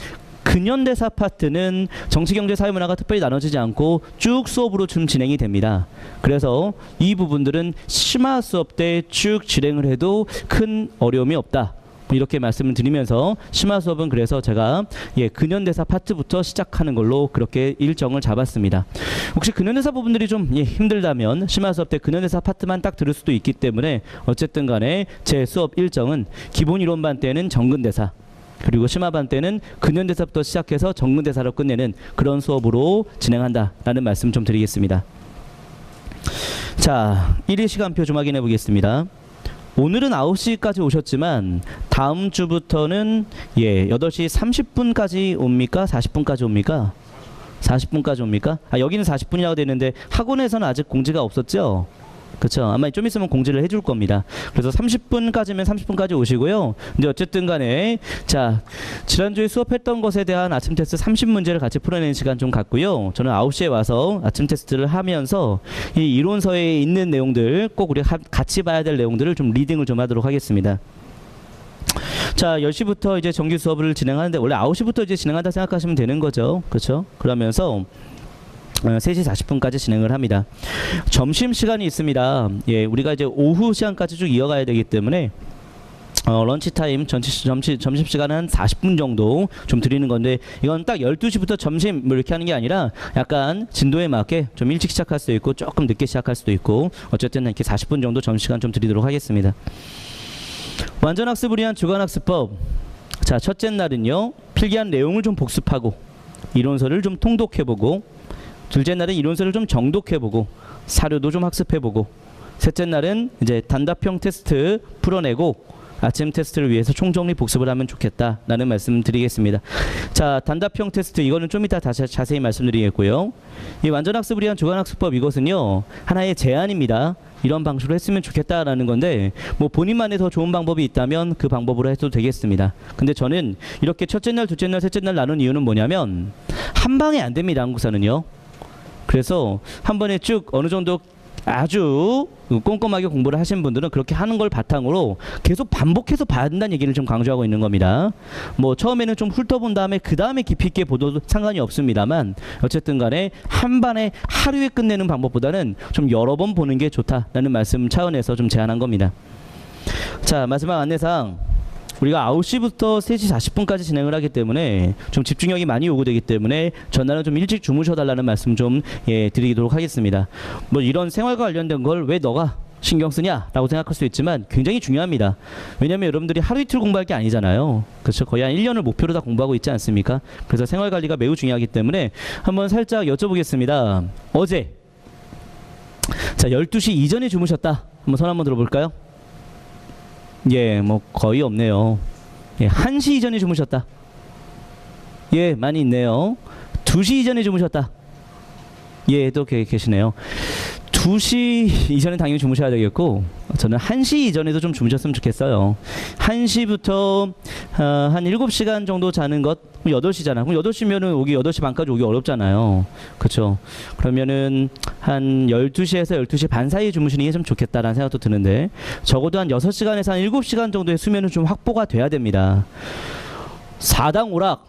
근현대사 파트는 정치, 경제, 사회, 문화가 특별히 나눠지지 않고 쭉 수업으로 좀 진행이 됩니다. 그래서 이 부분들은 심화 수업 때 쭉 진행을 해도 큰 어려움이 없다. 이렇게 말씀을 드리면서 심화 수업은 그래서 제가 근현대사 파트부터 시작하는 걸로 그렇게 일정을 잡았습니다. 혹시 근현대사 부분들이 좀 힘들다면 심화 수업 때 근현대사 파트만 딱 들을 수도 있기 때문에 어쨌든 간에 제 수업 일정은 기본 이론반 때는 정근대사, 그리고 심화반 때는 근현대사부터 시작해서 정근대사로 끝내는 그런 수업으로 진행한다라는 말씀 좀 드리겠습니다. 자, 1일 시간표 좀 확인해 보겠습니다. 오늘은 9시까지 오셨지만 다음 주부터는 8시 30분까지 옵니까? 40분까지 옵니까? 40분까지 옵니까? 여기는 40분이라고 되어 있는데 학원에서는 아직 공지가 없었죠? 그렇죠. 아마 좀 있으면 공지를 해줄 겁니다. 그래서 30분까지면 30분까지 오시고요. 근데 어쨌든 간에 자, 지난주에 수업했던 것에 대한 아침 테스트 30문제를 같이 풀어내는 시간 좀 갖고요. 저는 9시에 와서 아침 테스트를 하면서 이 이론서에 있는 내용들, 꼭 우리 같이 봐야 될 내용들을 좀 리딩을 좀 하도록 하겠습니다. 자, 10시부터 이제 정규 수업을 진행하는데 원래 9시부터 이제 진행한다 생각하시면 되는 거죠. 그렇죠? 그러면서 3시 40분까지 진행을 합니다. 점심시간이 있습니다. 우리가 이제 오후 시간까지 쭉 이어가야 되기 때문에 런치타임, 점심시간은 한 40분 정도 좀 드리는 건데, 이건 딱 12시부터 점심 뭐 이렇게 하는 게 아니라 약간 진도에 맞게 좀 일찍 시작할 수도 있고 조금 늦게 시작할 수도 있고, 어쨌든 이렇게 40분 정도 점심시간 좀 드리도록 하겠습니다. 완전학습을 위한 주간학습법. 자, 첫째 날은요, 필기한 내용을 좀 복습하고 이론서를 좀 통독해보고, 둘째 날은 이론서를 좀 정독해보고 사료도 좀 학습해보고, 셋째 날은 이제 단답형 테스트 풀어내고 아침 테스트를 위해서 총정리 복습을 하면 좋겠다라는 말씀 드리겠습니다. 자, 단답형 테스트 이거는 좀 이따 다시 자세히 말씀드리겠고요. 이 완전학습을 위한 주간학습법 이것은요, 하나의 제안입니다. 이런 방식으로 했으면 좋겠다라는 건데, 뭐 본인만의 더 좋은 방법이 있다면 그 방법으로 해도 되겠습니다. 근데 저는 이렇게 첫째 날, 둘째 날, 셋째 날 나눈 이유는 뭐냐면 한 방에 안 됩니다, 한국사는요. 그래서 한 번에 쭉 어느 정도 아주 꼼꼼하게 공부를 하신 분들은 그렇게 하는 걸 바탕으로 계속 반복해서 봐야 된다는 얘기를 좀 강조하고 있는 겁니다. 뭐 처음에는 좀 훑어본 다음에 그 다음에 깊이 있게 보도 상관이 없습니다만, 어쨌든 간에 한 번에 하루에 끝내는 방법보다는 좀 여러 번 보는 게 좋다라는 말씀 차원에서 좀 제안한 겁니다. 자, 마지막 안내사항. 우리가 9시부터 3시 40분까지 진행을 하기 때문에 좀 집중력이 많이 요구되기 때문에 전날은 좀 일찍 주무셔달라는 말씀 좀 드리도록 하겠습니다. 뭐 이런 생활과 관련된 걸 왜 너가 신경 쓰냐 라고 생각할 수 있지만 굉장히 중요합니다. 왜냐하면 여러분들이 하루 이틀 공부할 게 아니잖아요. 그렇죠? 거의 한 1년을 목표로 다 공부하고 있지 않습니까? 그래서 생활관리가 매우 중요하기 때문에 한번 살짝 여쭤보겠습니다. 어제 자, 12시 이전에 주무셨다. 한번 손 한번 들어볼까요? 뭐 거의 없네요. 1시 이전에 주무셨다. 많이 있네요. 2시 이전에 주무셨다. 또 계시네요. 2시 이전에 당연히 주무셔야 되겠고, 저는 1시 이전에도 좀 주무셨으면 좋겠어요. 1시부터 한 7시간 정도 자는 것, 8시잖아. 그럼 8시면은 오기 8시 반까지 오기 어렵잖아요. 그렇죠? 그러면은 한 12시에서 12시 반 사이에 주무시는 게 좀 좋겠다라는 생각도 드는데, 적어도 한 6시간에서 한 7시간 정도의 수면은 좀 확보가 돼야 됩니다. 4당 오락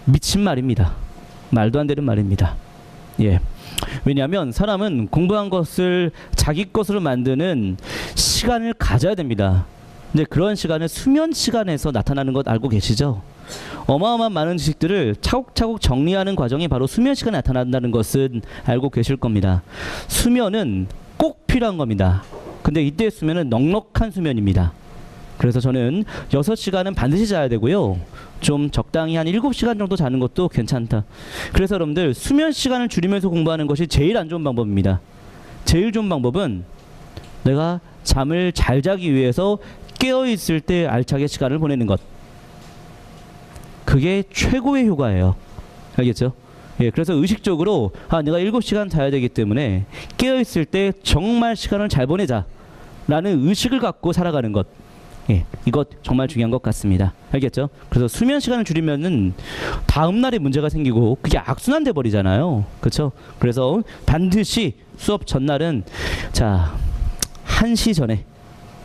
미친 말입니다. 말도 안 되는 말입니다. 왜냐하면 사람은 공부한 것을 자기 것으로 만드는 시간을 가져야 됩니다. 근데 그런 시간은 수면 시간에서 나타나는 것 알고 계시죠? 어마어마한 많은 지식들을 차곡차곡 정리하는 과정이 바로 수면 시간에 나타난다는 것은 알고 계실 겁니다. 수면은 꼭 필요한 겁니다. 근데 이때 수면은 넉넉한 수면입니다. 그래서 저는 6시간은 반드시 자야 되고요. 좀 적당히 한 7시간 정도 자는 것도 괜찮다. 그래서 여러분들 수면 시간을 줄이면서 공부하는 것이 제일 안 좋은 방법입니다. 제일 좋은 방법은 내가 잠을 잘 자기 위해서 깨어있을 때 알차게 시간을 보내는 것. 그게 최고의 효과예요. 알겠죠? 그래서 의식적으로 내가 7시간 자야 되기 때문에 깨어있을 때 정말 시간을 잘 보내자 라는 의식을 갖고 살아가는 것. 예, 이것 정말 중요한 것 같습니다. 알겠죠? 그래서 수면 시간을 줄이면은 다음 날에 문제가 생기고 그게 악순환 돼 버리잖아요. 그렇죠? 그래서 반드시 수업 전날은 자 1시 전에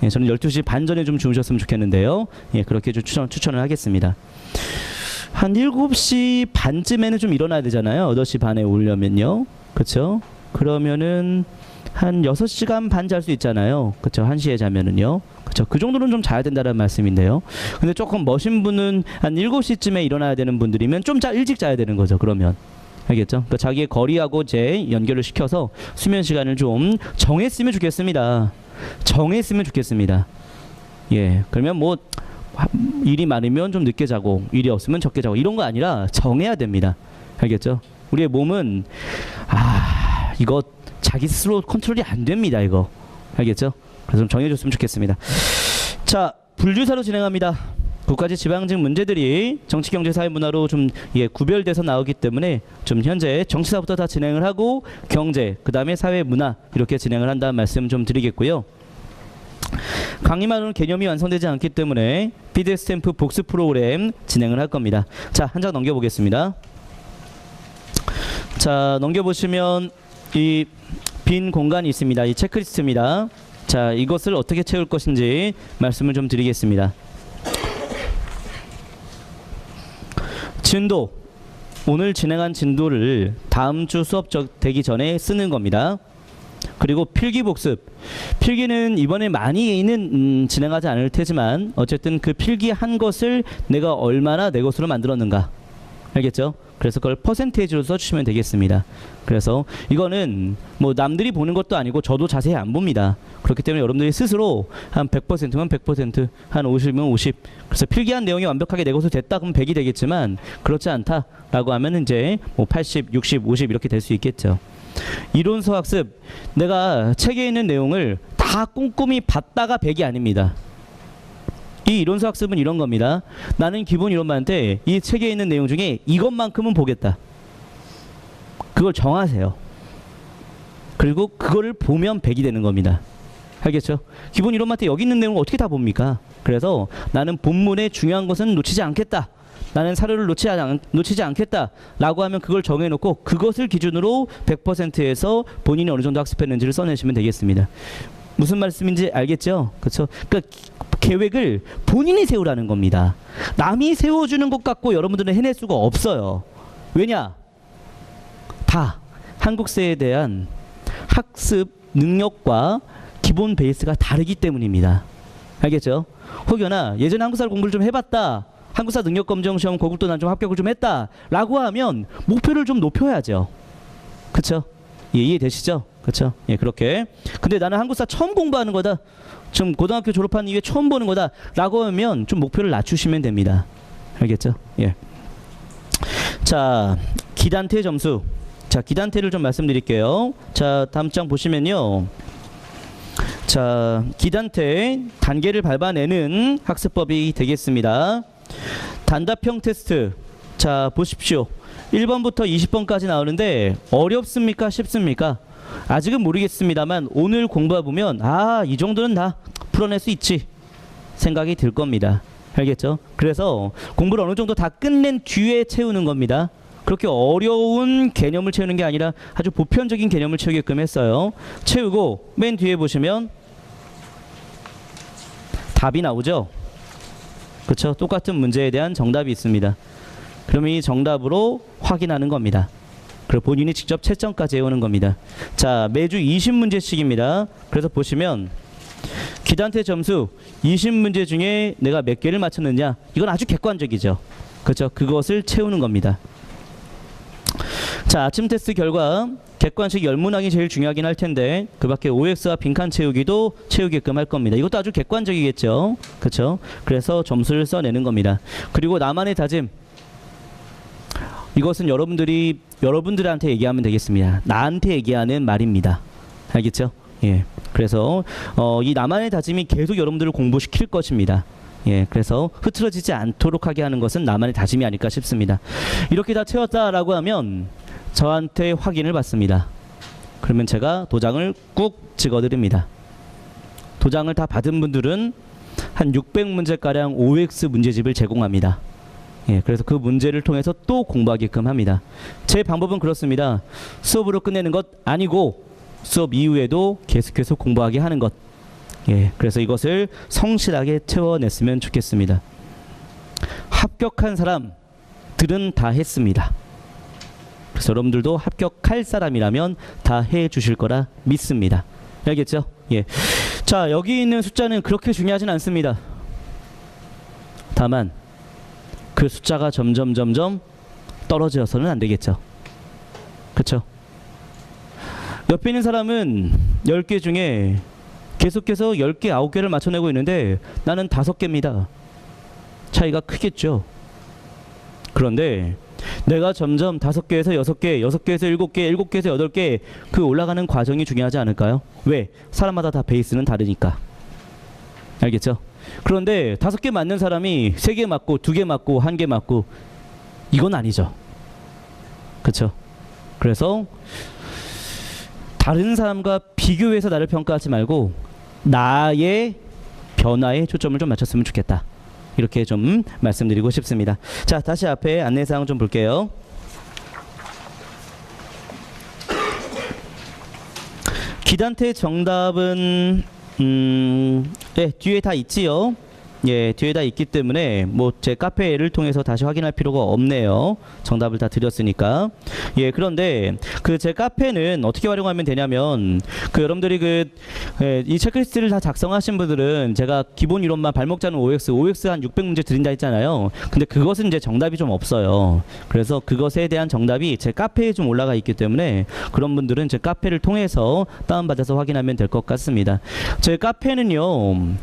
예, 저는 12시 반 전에 좀 주무셨으면 좋겠는데요. 예, 그렇게 좀 추천을 하겠습니다. 한 7시 반쯤에는 좀 일어나야 되잖아요. 8시 반에 오려면요. 그렇죠? 그러면은 한 6시간 반 잘 수 있잖아요. 그렇죠? 1시에 자면은요. 그렇죠? 그 정도는 좀 자야 된다는 말씀인데요. 근데 조금 멋진 분은 한 7시쯤에 일어나야 되는 분들이면 좀 일찍 자야 되는 거죠. 그러면. 알겠죠? 그러니까 자기의 거리하고 제 연결을 시켜서 수면 시간을 좀 정했으면 좋겠습니다. 정했으면 좋겠습니다. 예. 그러면 뭐 일이 많으면 좀 늦게 자고 일이 없으면 적게 자고 이런 거 아니라 정해야 됩니다. 알겠죠? 우리의 몸은 이거 자기 스스로 컨트롤이 안 됩니다. 이거. 알겠죠? 그래서 좀 정해줬으면 좋겠습니다. 자, 분류사로 진행합니다. 국가지 지방직 문제들이 정치, 경제, 사회, 문화로 좀 구별돼서 나오기 때문에 좀 현재 정치사부터 다 진행을 하고 경제, 그 다음에 사회, 문화 이렇게 진행을 한다는 말씀 좀 드리겠고요. 강의만으로는 개념이 완성되지 않기 때문에 PDF 스탬프 복습 프로그램 진행을 할 겁니다. 자, 한 장 넘겨보겠습니다. 자, 넘겨보시면 이 빈 공간이 있습니다. 이 체크리스트입니다. 자, 이것을 어떻게 채울 것인지 말씀을 좀 드리겠습니다. 진도, 오늘 진행한 진도를 다음 주 수업 되기 전에 쓰는 겁니다. 그리고 필기 복습, 필기는 이번에 많이는 진행하지 않을 테지만 어쨌든 그 필기한 것을 내가 얼마나 내 것으로 만들었는가, 알겠죠? 그래서 그걸 퍼센테이지로 써주시면 되겠습니다. 그래서 이거는 뭐 남들이 보는 것도 아니고 저도 자세히 안 봅니다. 그렇기 때문에 여러분들이 스스로 한 100%면 100%, 한 50이면 50. 그래서 필기한 내용이 완벽하게 내 것으로 됐다 그러면 100이 되겠지만 그렇지 않다라고 하면 이제 뭐 80, 60, 50 이렇게 될 수 있겠죠. 이론서 학습, 내가 책에 있는 내용을 다 꼼꼼히 봤다가 100이 아닙니다. 이 이론서 학습은 이런 겁니다. 나는 기본 이론만 할 때 이 책에 있는 내용 중에 이것만큼은 보겠다. 그걸 정하세요. 그리고 그거를 보면 100이 되는 겁니다. 알겠죠? 기본 이론만 할 때 여기 있는 내용을 어떻게 다 봅니까? 그래서 나는 본문에 중요한 것은 놓치지 않겠다. 나는 사료를 놓치지 않겠다 라고 하면 그걸 정해놓고 그것을 기준으로 100%에서 본인이 어느 정도 학습했는지를 써내시면 되겠습니다. 무슨 말씀인지 알겠죠? 그렇죠? 그러니까 계획을 본인이 세우라는 겁니다. 남이 세워주는 것 갖고 여러분들은 해낼 수가 없어요. 왜냐? 다 한국사에 대한 학습 능력과 기본 베이스가 다르기 때문입니다. 알겠죠? 혹여나 예전에 한국사를 공부를 좀 해봤다, 한국사 능력검정시험 고급도 난 좀 합격을 좀 했다 라고 하면 목표를 좀 높여야죠. 그쵸? 예, 이해되시죠? 그쵸? 예, 그렇게. 근데 나는 한국사 처음 공부하는 거다, 지금 고등학교 졸업한 이후에 처음 보는 거다 라고 하면 좀 목표를 낮추시면 됩니다. 알겠죠? 예. 자, 기단태 점수. 자, 기단태를 좀 말씀드릴게요. 자, 다음 장 보시면요. 자, 기단태 단계를 밟아내는 학습법이 되겠습니다. 단답형 테스트. 자, 보십시오. 1번부터 20번까지 나오는데 어렵습니까? 쉽습니까? 아직은 모르겠습니다만 오늘 공부해보면 이 정도는 다 풀어낼 수 있지 생각이 들 겁니다. 알겠죠? 그래서 공부를 어느 정도 다 끝낸 뒤에 채우는 겁니다. 그렇게 어려운 개념을 채우는 게 아니라 아주 보편적인 개념을 채우게끔 했어요. 채우고 맨 뒤에 보시면 답이 나오죠? 그렇죠? 똑같은 문제에 대한 정답이 있습니다. 그러면 이 정답으로 확인하는 겁니다. 그리고 본인이 직접 채점까지 해오는 겁니다. 자, 매주 20문제씩입니다. 그래서 보시면 기단태 점수 20문제 중에 내가 몇 개를 맞췄느냐, 이건 아주 객관적이죠. 그렇죠? 그것을 채우는 겁니다. 자, 아침 테스트 결과 객관식 열문항이 제일 중요하긴 할 텐데 그 밖에 OX와 빈칸 채우기도 채우게끔 할 겁니다. 이것도 아주 객관적이겠죠. 그렇죠? 그래서 점수를 써내는 겁니다. 그리고 나만의 다짐, 이것은 여러분들한테 얘기하면 되겠습니다. 나한테 얘기하는 말입니다. 알겠죠? 예. 그래서 이 나만의 다짐이 계속 여러분들을 공부시킬 것입니다. 예. 그래서 흐트러지지 않도록 하게 하는 것은 나만의 다짐이 아닐까 싶습니다. 이렇게 다 채웠다라고 하면 저한테 확인을 받습니다. 그러면 제가 도장을 꾹 찍어드립니다. 도장을 다 받은 분들은 한 600문제가량 OX 문제집을 제공합니다. 예, 그래서 그 문제를 통해서 또 공부하게끔 합니다. 제 방법은 그렇습니다. 수업으로 끝내는 것 아니고 수업 이후에도 계속해서 공부하게 하는 것. 예, 그래서 이것을 성실하게 채워냈으면 좋겠습니다. 합격한 사람들은 다 했습니다. 그래서 여러분들도 합격할 사람이라면 다 해주실 거라 믿습니다. 알겠죠? 예. 자, 여기 있는 숫자는 그렇게 중요하진 않습니다. 다만 그 숫자가 점점 떨어져서는 안 되겠죠. 그렇죠? 옆에 있는 사람은 10개 중에 계속해서 10개, 9개를 맞춰내고 있는데 나는 5개입니다. 차이가 크겠죠. 그런데 내가 점점 5개에서 6개, 6개에서 7개, 7개에서 8개 그 올라가는 과정이 중요하지 않을까요? 왜? 사람마다 다 베이스는 다르니까. 알겠죠? 그런데 5개 맞는 사람이 3개 맞고 2개 맞고 1개 맞고 이건 아니죠. 그렇죠? 그래서 다른 사람과 비교해서 나를 평가하지 말고 나의 변화에 초점을 좀 맞췄으면 좋겠다. 이렇게 좀 말씀드리고 싶습니다. 자, 다시 앞에 안내사항 좀 볼게요. 기단태 정답은 네, 뒤에 다 있지요. 예, 뒤에 다 있기 때문에 뭐 제 카페를 통해서 다시 확인할 필요가 없네요. 정답을 다 드렸으니까. 예, 그런데 그 제 카페는 어떻게 활용하면 되냐면 그 여러분들이 이 체크리스트를 다 작성하신 분들은 제가 기본 이론만 발목 잡는 OX 한 600문제 드린다 했잖아요. 근데 그것은 이제 정답이 좀 없어요. 그래서 그것에 대한 정답이 제 카페에 좀 올라가 있기 때문에 그런 분들은 제 카페를 통해서 다운받아서 확인하면 될 것 같습니다. 제 카페는요,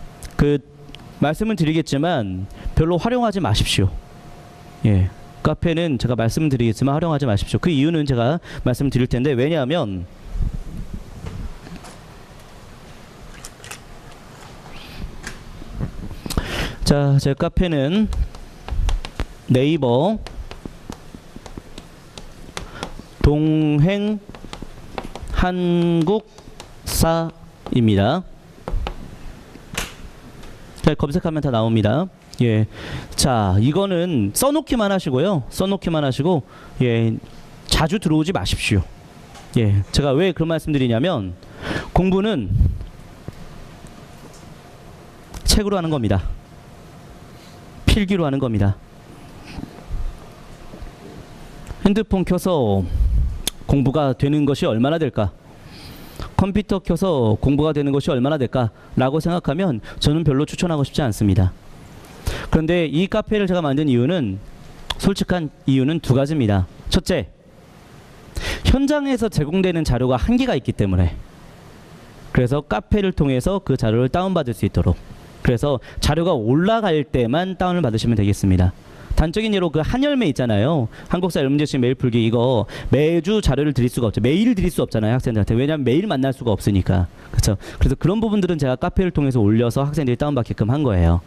말씀을 드리겠지만 별로 활용하지 마십시오. 예, 카페는 제가 말씀을 드리겠지만 활용하지 마십시오. 그 이유는 제가 말씀을 드릴 텐데, 왜냐하면 자, 제 카페는 네이버 동행 한국사입니다. 검색하면 다 나옵니다. 예. 자, 이거는 써놓기만 하시고요. 써놓기만 하시고, 예, 자주 들어오지 마십시오. 예. 제가 왜 그런 말씀 드리냐면, 공부는 책으로 하는 겁니다. 필기로 하는 겁니다. 핸드폰 켜서 공부가 되는 것이 얼마나 될까? 컴퓨터 켜서 공부가 되는 것이 얼마나 될까라고 생각하면 저는 별로 추천하고 싶지 않습니다. 그런데 이 카페를 제가 만든 이유는, 솔직한 이유는 2가지입니다. 첫째, 현장에서 제공되는 자료가 한계가 있기 때문에, 그래서 카페를 통해서 그 자료를 다운받을 수 있도록, 그래서 자료가 올라갈 때만 다운을 받으시면 되겠습니다. 단적인 예로 그 한열매 있잖아요. 한국사 여러문제식 매일 풀기, 이거 매주 자료를 드릴 수가 없죠. 매일 드릴 수 없잖아요, 학생들한테. 왜냐하면 매일 만날 수가 없으니까. 그렇죠? 그래서 그런 부분들은 제가 카페를 통해서 올려서 학생들이 다운받게끔 한 거예요.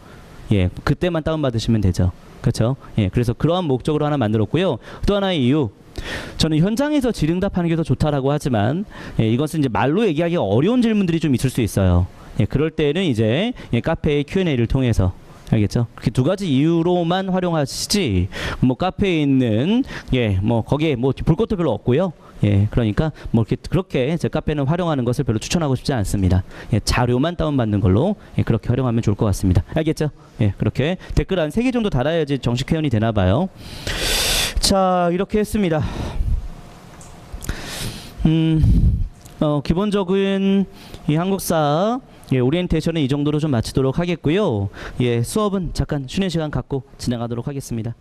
예, 그때만 다운받으시면 되죠. 그렇죠? 예, 그래서 그러한 목적으로 하나 만들었고요. 또 하나의 이유, 저는 현장에서 질응답하는 게 더 좋다라고 하지만, 예, 이것은 이제 말로 얘기하기 어려운 질문들이 좀 있을 수 있어요. 예, 그럴 때는 이제 카페의 Q&A를 통해서, 알겠죠? 그렇게 2가지 이유로만 활용하시지, 뭐 카페에 있는, 예, 뭐 거기에 뭐 볼 것도 별로 없고요. 예, 그러니까 뭐 그렇게 제 카페는 활용하는 것을 별로 추천하고 싶지 않습니다. 예, 자료만 다운받는 걸로, 예, 그렇게 활용하면 좋을 것 같습니다. 알겠죠? 예, 그렇게 댓글 한 3개 정도 달아야지 정식 회원이 되나 봐요. 자, 이렇게 했습니다. 기본적인 이 한국사, 예, 오리엔테이션은 이 정도로 좀 마치도록 하겠고요. 예, 수업은 잠깐 쉬는 시간 갖고 진행하도록 하겠습니다.